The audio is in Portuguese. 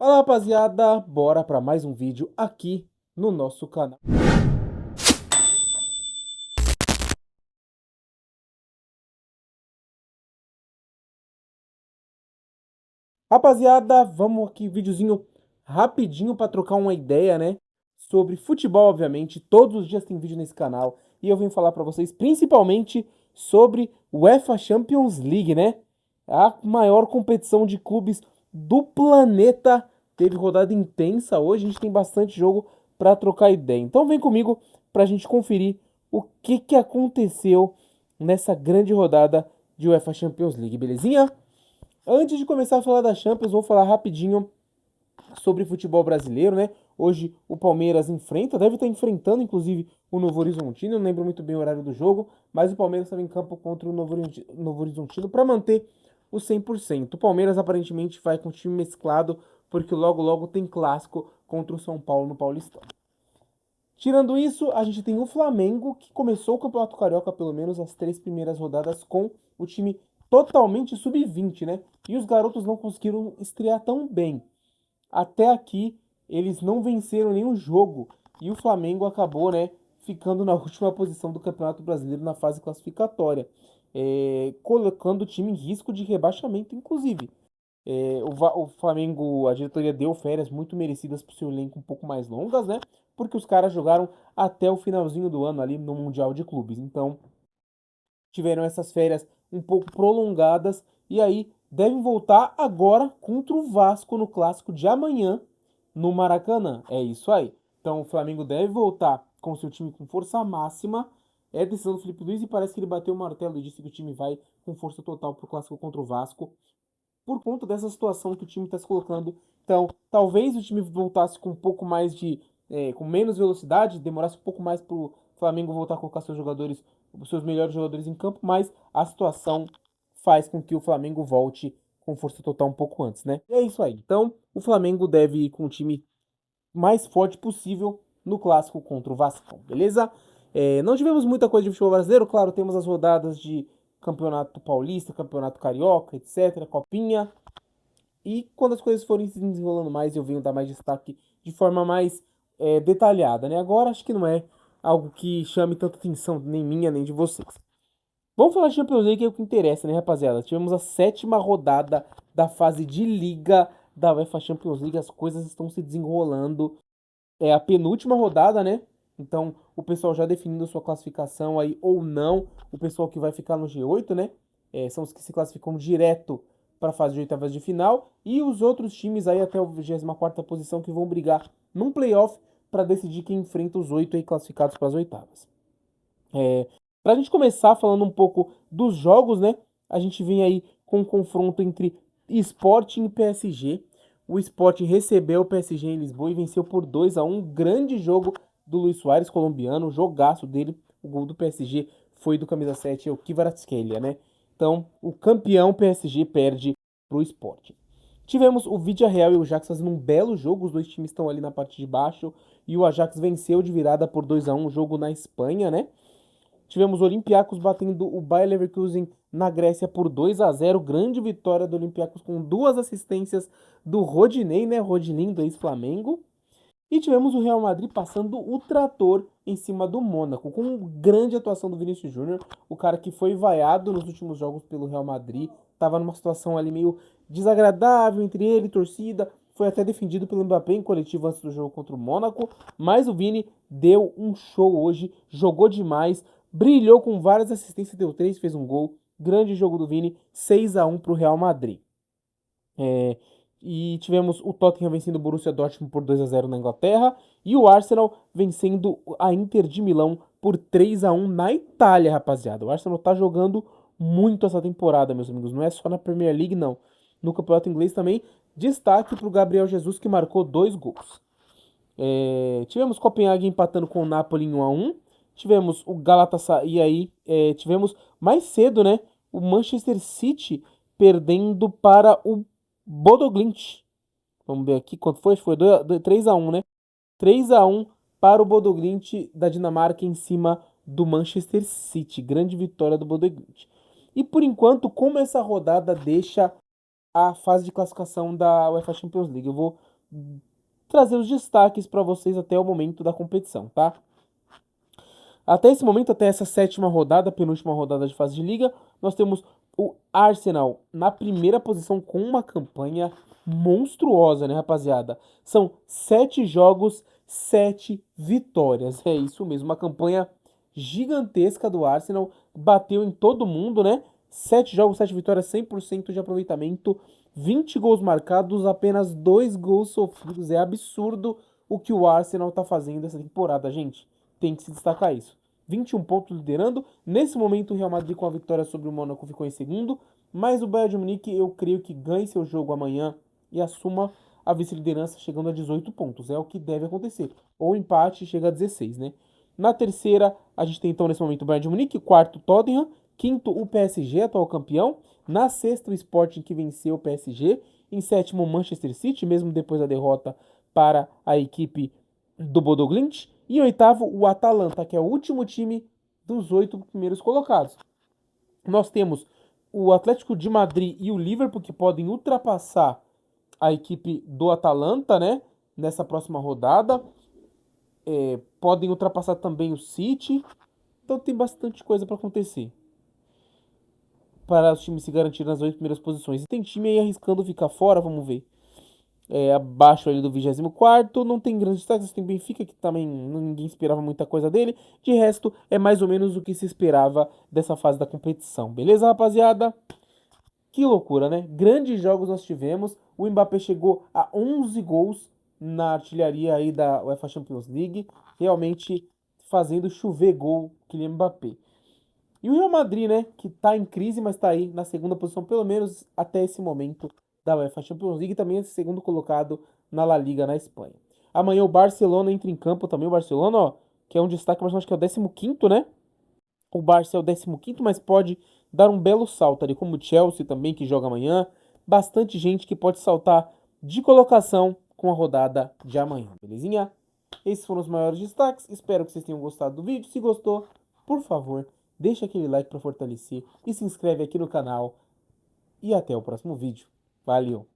Fala rapaziada, bora para mais um vídeo aqui no nosso canal. Rapaziada, vamos aqui, videozinho rapidinho para trocar uma ideia, né? Sobre futebol, obviamente. Todos os dias tem vídeo nesse canal e eu vim falar para vocês principalmente sobre o UEFA Champions League, né? A maior competição de clubes do planeta. Teve rodada intensa hoje, a gente tem bastante jogo para trocar ideia. Então vem comigo para a gente conferir o que aconteceu nessa grande rodada de UEFA Champions League, belezinha? Antes de começar a falar da Champions, vou falar rapidinho sobre futebol brasileiro, né? Hoje o Palmeiras enfrenta, deve estar enfrentando inclusive o Novo Horizontino, não lembro muito bem o horário do jogo, mas o Palmeiras estava em campo contra o Novo Horizontino para manter o 100%. O Palmeiras aparentemente vai com o time mesclado, porque logo logo tem clássico contra o São Paulo no Paulistão. Tirando isso, a gente tem o Flamengo, que começou o Campeonato Carioca, pelo menos as 3 primeiras rodadas, com o time totalmente sub-20, né? E os garotos não conseguiram estrear tão bem. Até aqui, eles não venceram nenhum jogo. E o Flamengo acabou, né, ficando na última posição do Campeonato Brasileiro na fase classificatória. Colocando o time em risco de rebaixamento, inclusive. O Flamengo, a diretoria deu férias muito merecidas para o seu elenco um pouco mais longas, né? Porque os caras jogaram até o finalzinho do ano ali no Mundial de Clubes. Então, tiveram essas férias um pouco prolongadas e aí devem voltar agora contra o Vasco no clássico de amanhã no Maracanã. É isso aí. Então, o Flamengo deve voltar com seu time com força máxima. É decisão do Felipe Luiz e parece que ele bateu o martelo e disse que o time vai com força total pro clássico contra o Vasco por conta dessa situação que o time está se colocando. Então, talvez o time voltasse com um pouco mais de. Com menos velocidade, demorasse um pouco mais para o Flamengo voltar a colocar seus jogadores, os seus melhores jogadores em campo, mas a situação faz com que o Flamengo volte com força total um pouco antes, né? E é isso aí. Então, o Flamengo deve ir com o time mais forte possível no clássico contra o Vasco, beleza? Não tivemos muita coisa de futebol brasileiro, claro, temos as rodadas de Campeonato Paulista, Campeonato Carioca, etc., Copinha. E quando as coisas forem se desenrolando mais, eu venho dar mais destaque de forma mais detalhada, né? Agora acho que não é algo que chame tanta atenção, nem minha, nem de vocês. Vamos falar de Champions League, que é o que interessa, né, rapaziada? Tivemos a 7ª rodada da fase de liga da UEFA Champions League, as coisas estão se desenrolando. É a penúltima rodada, né? Então, o pessoal já definindo sua classificação aí ou não. O pessoal que vai ficar no G8, né? São os que se classificam direto para a fase de oitavas de final. E os outros times aí até a 24ª posição que vão brigar num playoff para decidir quem enfrenta os 8 aí classificados para as oitavas. Para a gente começar falando um pouco dos jogos, né? A gente vem aí com um confronto entre Sporting e PSG. O Sporting recebeu o PSG em Lisboa e venceu por 2-1. Grande jogo do Luis Soares, colombiano, o jogaço dele. O gol do PSG foi do camisa 7, o Kvaratskhelia, né? Então, o campeão PSG perde pro Sporting. Tivemos o Villarreal e o Ajax fazendo um belo jogo, os dois times estão ali na parte de baixo, e o Ajax venceu de virada por 2-1, um jogo na Espanha, né? Tivemos o Olympiacos batendo o Bayer Leverkusen na Grécia por 2-0. Grande vitória do Olympiacos com 2 assistências do Rodinei, né? Rodinei do ex-Flamengo. E tivemos o Real Madrid passando o trator em cima do Mônaco, com grande atuação do Vinícius Júnior, o cara que foi vaiado nos últimos jogos pelo Real Madrid, estava numa situação ali meio desagradável entre ele e torcida, foi até defendido pelo Mbappé em coletivo antes do jogo contra o Mônaco, mas o Vini deu um show hoje, jogou demais, brilhou com várias assistências, deu 3, fez um gol, grande jogo do Vini, 6-1 para o Real Madrid. É, e tivemos o Tottenham vencendo o Borussia Dortmund por 2-0 na Inglaterra e o Arsenal vencendo a Inter de Milão por 3-1 na Itália, rapaziada. O Arsenal tá jogando muito essa temporada, meus amigos. Não é só na Premier League, não. No Campeonato Inglês também. Destaque para o Gabriel Jesus, que marcou 2 gols. Tivemos Copenhague empatando com o Napoli em 1-1. Tivemos o Galatasaray e aí tivemos mais cedo, né? O Manchester City perdendo para o Bodoglint. Vamos ver aqui quanto foi. Foi 3-1, né? 3-1 para o Bodoglint da Dinamarca em cima do Manchester City. Grande vitória do Bodoglint. E por enquanto, como essa rodada deixa a fase de classificação da UEFA Champions League? Eu vou trazer os destaques para vocês até o momento da competição, tá? Até esse momento, até essa sétima rodada, penúltima rodada de fase de liga, nós temos o Arsenal na primeira posição com uma campanha monstruosa, né, rapaziada? São 7 jogos, 7 vitórias. É isso mesmo, uma campanha gigantesca do Arsenal. Bateu em todo mundo, né? 7 jogos, 7 vitórias, 100% de aproveitamento, 20 gols marcados, apenas 2 gols sofridos. É absurdo o que o Arsenal tá fazendo essa temporada, gente. Tem que se destacar isso. 21 pontos liderando. Nesse momento, o Real Madrid, com a vitória sobre o Mônaco, ficou em segundo. Mas o Bayern de Munique, eu creio que ganhe seu jogo amanhã e assuma a vice-liderança, chegando a 18 pontos. É o que deve acontecer. Ou empate, chega a 16, né? Na terceira, a gente tem então nesse momento o Bayern de Munique. Quarto, Tottenham. Quinto, o PSG, atual campeão. Na sexta, o Sporting, que venceu o PSG. Em sétimo, o Manchester City, mesmo depois da derrota para a equipe do Bodo Glimt. E em oitavo, o Atalanta, que é o último time dos 8 primeiros colocados. Nós temos o Atlético de Madrid e o Liverpool, que podem ultrapassar a equipe do Atalanta, né? Nessa próxima rodada. Podem ultrapassar também o City. Então tem bastante coisa para acontecer para os times se garantirem nas 8 primeiras posições. E tem time aí arriscando ficar fora, vamos ver. Abaixo ali do 24º, não tem grandes destaques, tem Benfica, que também ninguém esperava muita coisa dele. De resto, é mais ou menos o que se esperava dessa fase da competição. Beleza, rapaziada? Que loucura, né? Grandes jogos nós tivemos. O Mbappé chegou a 11 gols na artilharia aí da UEFA Champions League, realmente fazendo chover gol Kylian Mbappé. E o Real Madrid, né, que tá em crise, mas tá aí na segunda posição, pelo menos até esse momento da UEFA Champions League, e também é segundo colocado na La Liga na Espanha. Amanhã o Barcelona entra em campo também, o Barcelona, ó, que é um destaque, mas acho que é o 15º, né? O Barça é o 15º, mas pode dar um belo salto ali, como o Chelsea também, que joga amanhã. Bastante gente que pode saltar de colocação com a rodada de amanhã, belezinha? Esses foram os maiores destaques, espero que vocês tenham gostado do vídeo. Se gostou, por favor, deixa aquele like para fortalecer e se inscreve aqui no canal. E até o próximo vídeo. Valeu!